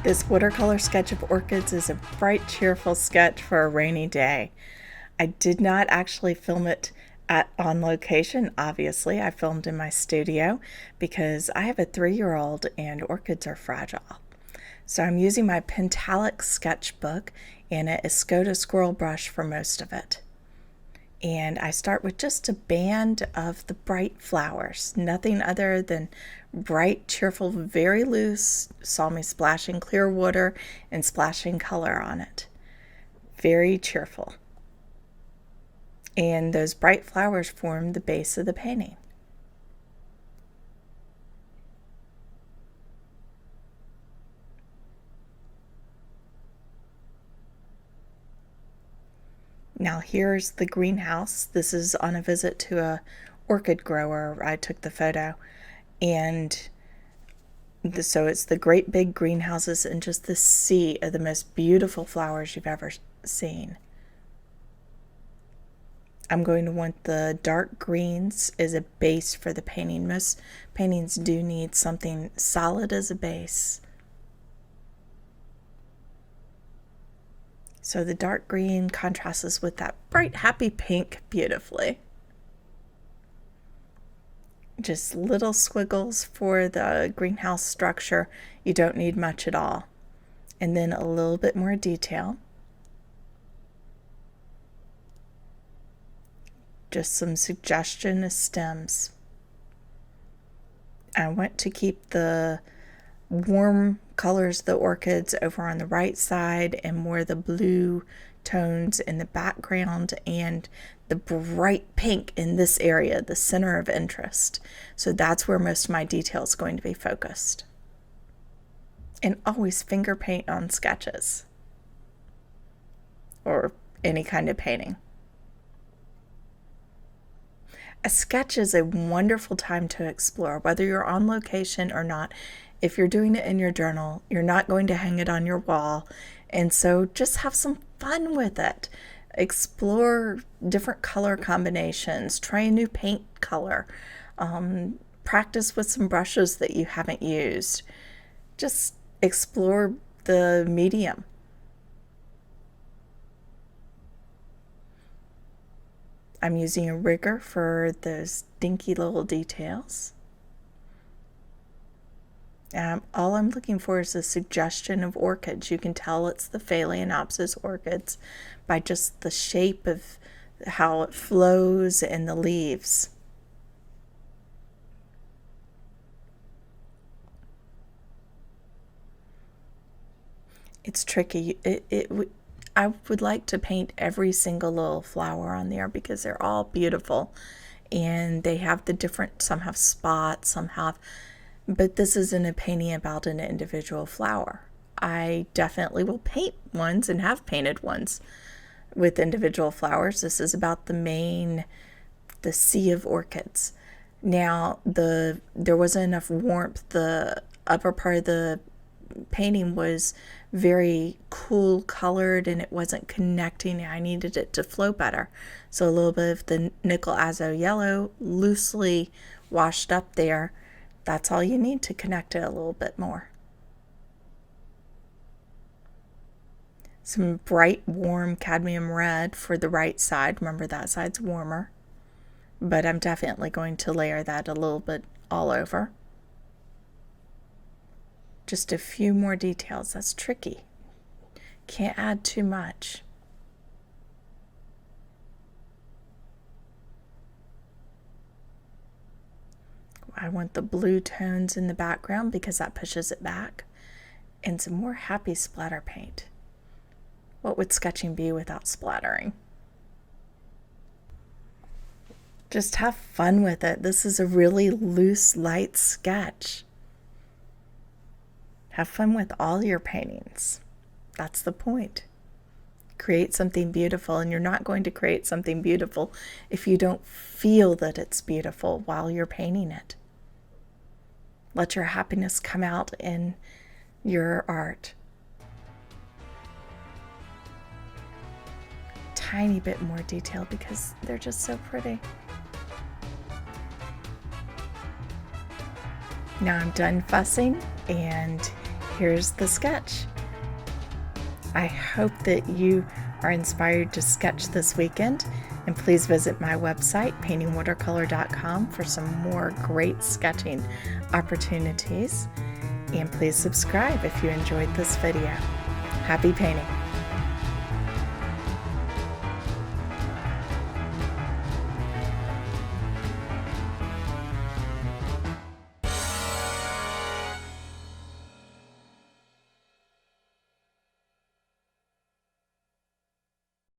This watercolor sketch of orchids is a bright, cheerful sketch for a rainy day. I did not actually film it on location, obviously. I filmed in my studio because I have a 3-year-old and orchids are fragile. So I'm using my Pentalic sketchbook and a Escoda squirrel brush for most of it. And I start with just a band of the bright flowers, nothing other than bright, cheerful, very loose. Saw me splashing clear water and splashing color on it. Very cheerful. And those bright flowers form the base of the painting. Now here's the greenhouse. This is on a visit to a orchid grower. I took the photo, and so it's the great big greenhouses and just the sea of the most beautiful flowers you've ever seen. I'm going to want the dark greens as a base for the painting. Most paintings do need something solid as a base. So the dark green contrasts with that bright, happy pink beautifully. Just little squiggles for the greenhouse structure. You don't need much at all. And then a little bit more detail. Just some suggestion of stems. I want to keep the warm colors of the orchids over on the right side and more the blue tones in the background and the bright pink in this area, the center of interest. So that's where most of my detail is going to be focused. And always finger paint on sketches or any kind of painting. A sketch is a wonderful time to explore, whether you're on location or not. If you're doing it in your journal, you're not going to hang it on your wall. And so just have some fun with it. Explore different color combinations. Try a new paint color. Practice with some brushes that you haven't used. Just explore the medium. I'm using a rigger for those dinky little details. All I'm looking for is a suggestion of orchids. You can tell it's the Phalaenopsis orchids by just the shape of how it flows in the leaves. It's tricky. I would like to paint every single little flower on there because they're all beautiful and they have the different, some have spots, some have, but this isn't a painting about an individual flower. I definitely will paint ones and have painted ones with individual flowers. This is about the sea of orchids. Now, there wasn't enough warmth. The upper part of the painting was very cool colored and it wasn't connecting. I needed it to flow better. So a little bit of the nickel azo yellow loosely washed up there. That's all you need to connect it a little bit more. Some bright warm cadmium red for the right side. Remember that side's warmer. But I'm definitely going to layer that a little bit all over. Just a few more details. That's tricky. Can't add too much. I want the blue tones in the background because that pushes it back. And some more happy splatter paint. What would sketching be without splattering? Just have fun with it. This is a really loose, light sketch. Have fun with all your paintings. That's the point. Create something beautiful, and you're not going to create something beautiful if you don't feel that it's beautiful while you're painting it. Let your happiness come out in your art. Tiny bit more detail because they're just so pretty. Now I'm done fussing, and here's the sketch. I hope that you are inspired to sketch this weekend, and please visit my website, paintingwatercolor.com, for some more great sketching opportunities. And please subscribe if you enjoyed this video. Happy painting!